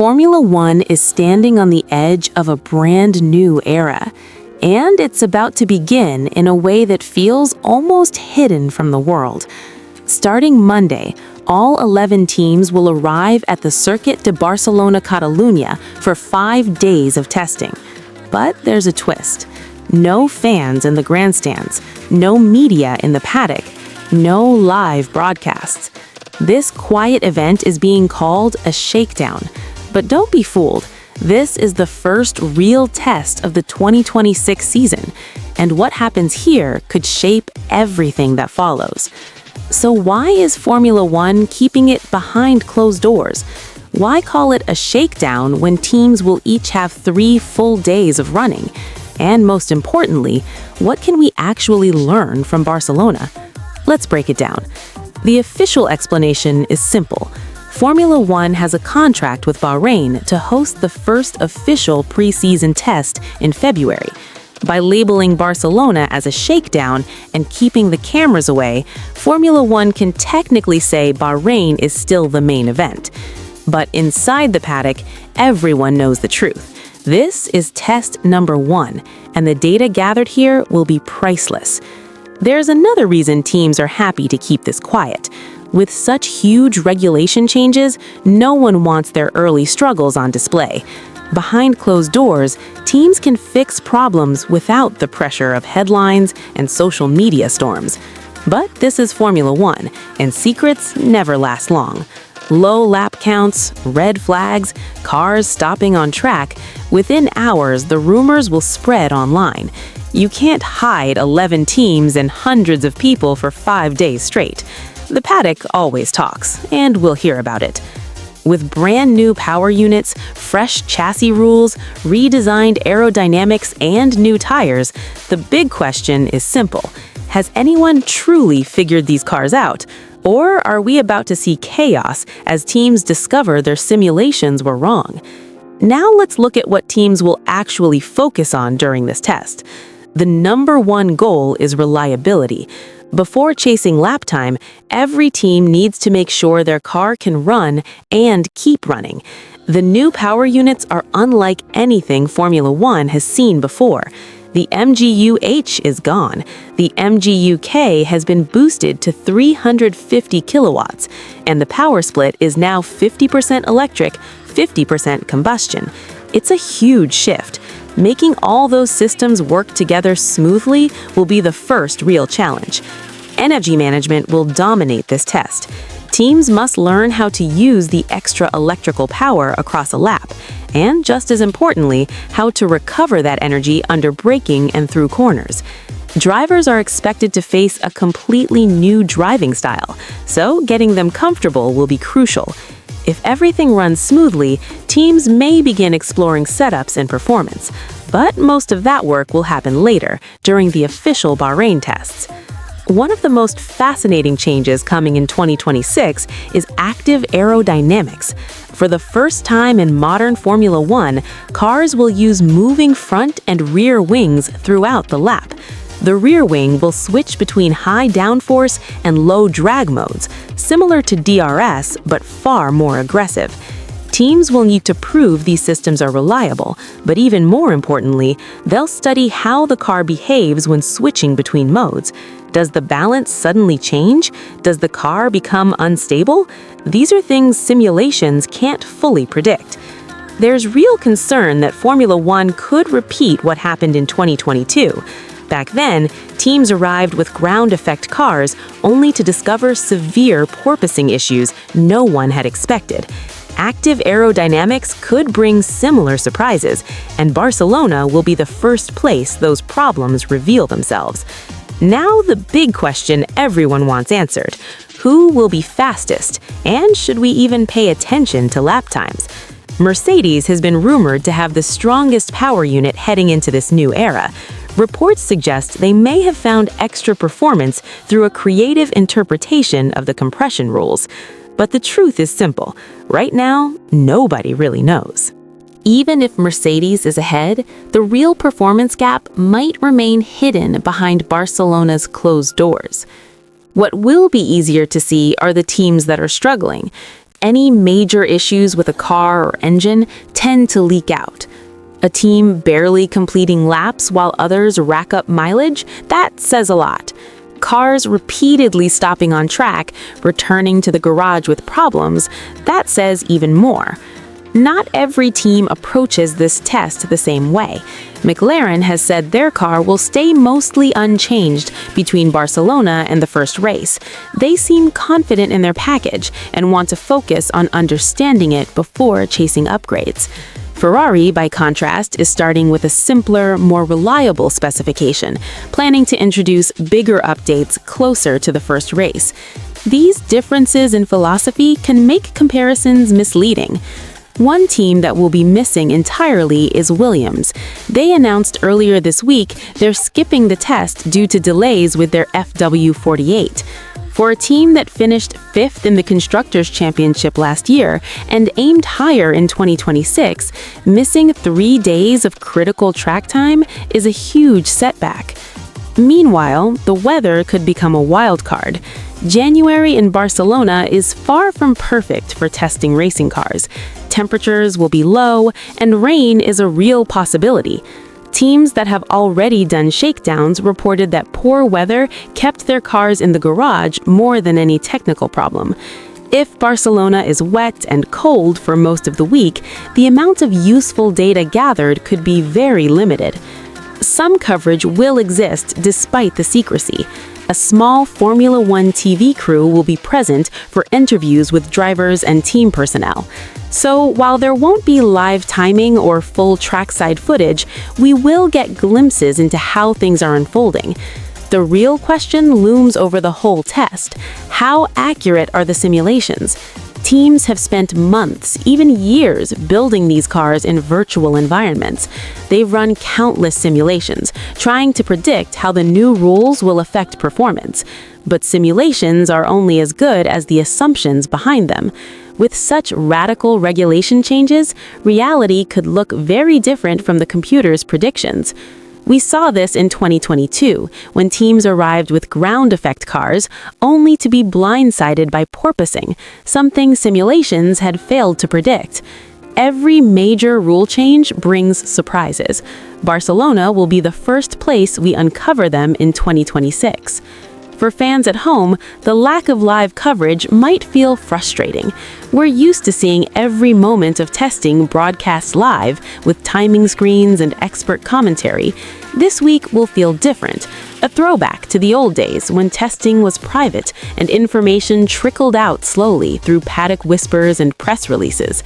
Formula One is standing on the edge of a brand new era, and it's about to begin in a way that feels almost hidden from the world. Starting Monday, all 11 teams will arrive at the Circuit de Barcelona-Catalunya for 5 days of testing. But there's a twist. No fans in the grandstands, no media in the paddock, no live broadcasts. This quiet event is being called a shakedown. But don't be fooled. This is the first real test of the 2026 season, and what happens here could shape everything that follows. So why is Formula One keeping it behind closed doors? Why call it a shakedown when teams will each have 3 full days of running? And most importantly, what can we actually learn from Barcelona? Let's break it down. The official explanation is simple. Formula One has a contract with Bahrain to host the first official preseason test in February. By labeling Barcelona as a shakedown and keeping the cameras away, Formula One can technically say Bahrain is still the main event. But inside the paddock, everyone knows the truth. This is test number 1, and the data gathered here will be priceless. There's another reason teams are happy to keep this quiet. With such huge regulation changes, no one wants their early struggles on display. Behind closed doors, teams can fix problems without the pressure of headlines and social media storms. But this is Formula One, and secrets never last long. Low lap counts, red flags, cars stopping on track. Within hours, the rumors will spread online. You can't hide 11 teams and hundreds of people for 5 days straight. The paddock always talks, and we'll hear about it. With brand new power units, fresh chassis rules, redesigned aerodynamics, and new tires, the big question is simple. Has anyone truly figured these cars out? Or are we about to see chaos as teams discover their simulations were wrong? Now let's look at what teams will actually focus on during this test. The number 1 goal is reliability. Before chasing lap time, every team needs to make sure their car can run and keep running. The new power units are unlike anything Formula One has seen before. The MGU-H is gone. The MGU-K has been boosted to 350 kilowatts, and the power split is now 50% electric, 50% combustion. It's a huge shift. Making all those systems work together smoothly will be the first real challenge. Energy management will dominate this test. Teams must learn how to use the extra electrical power across a lap, and just as importantly, how to recover that energy under braking and through corners. Drivers are expected to face a completely new driving style, so getting them comfortable will be crucial. If everything runs smoothly, teams may begin exploring setups and performance, but most of that work will happen later, during the official Bahrain tests. One of the most fascinating changes coming in 2026 is active aerodynamics. For the first time in modern Formula One, cars will use moving front and rear wings throughout the lap. The rear wing will switch between high downforce and low drag modes, similar to DRS but far more aggressive. Teams will need to prove these systems are reliable, but even more importantly, they'll study how the car behaves when switching between modes. Does the balance suddenly change? Does the car become unstable? These are things simulations can't fully predict. There's real concern that Formula One could repeat what happened in 2022. Back then, teams arrived with ground effect cars only to discover severe porpoising issues no one had expected. Active aerodynamics could bring similar surprises, and Barcelona will be the first place those problems reveal themselves. Now the big question everyone wants answered. Who will be fastest, and should we even pay attention to lap times? Mercedes has been rumored to have the strongest power unit heading into this new era. Reports suggest they may have found extra performance through a creative interpretation of the compression rules. But the truth is simple. Right now, nobody really knows. Even if Mercedes is ahead, the real performance gap might remain hidden behind Barcelona's closed doors. What will be easier to see are the teams that are struggling. any major issues with a car or engine tend to leak out. A team barely completing laps while others rack up mileage, that says a lot. Cars repeatedly stopping on track, returning to the garage with problems, that says even more. Not every team approaches this test the same way. McLaren has said their car will stay mostly unchanged between Barcelona and the first race. They seem confident in their package and want to focus on understanding it before chasing upgrades. Ferrari, by contrast, is starting with a simpler, more reliable specification, planning to introduce bigger updates closer to the first race. These differences in philosophy can make comparisons misleading. One team that will be missing entirely is Williams. They announced earlier this week they're skipping the test due to delays with their FW48. For a team that finished 5th in the Constructors' Championship last year and aimed higher in 2026, missing 3 days of critical track time is a huge setback. Meanwhile, the weather could become a wild card. January in Barcelona is far from perfect for testing racing cars. Temperatures will be low, and rain is a real possibility. Teams that have already done shakedowns reported that poor weather kept their cars in the garage more than any technical problem. If Barcelona is wet and cold for most of the week, the amount of useful data gathered could be very limited. Some coverage will exist despite the secrecy. A small Formula One TV crew will be present for interviews with drivers and team personnel. So while there won't be live timing or full trackside footage, we will get glimpses into how things are unfolding. The real question looms over the whole test. How accurate are the simulations? Teams have spent months, even years, building these cars in virtual environments. They've run countless simulations, trying to predict how the new rules will affect performance. But simulations are only as good as the assumptions behind them. With such radical regulation changes, reality could look very different from the computer's predictions. We saw this in 2022, when teams arrived with ground effect cars, only to be blindsided by porpoising, something simulations had failed to predict. Every major rule change brings surprises. Barcelona will be the first place we uncover them in 2026. For fans at home, the lack of live coverage might feel frustrating. We're used to seeing every moment of testing broadcast live with timing screens and expert commentary. This week will feel different, a throwback to the old days when testing was private and information trickled out slowly through paddock whispers and press releases.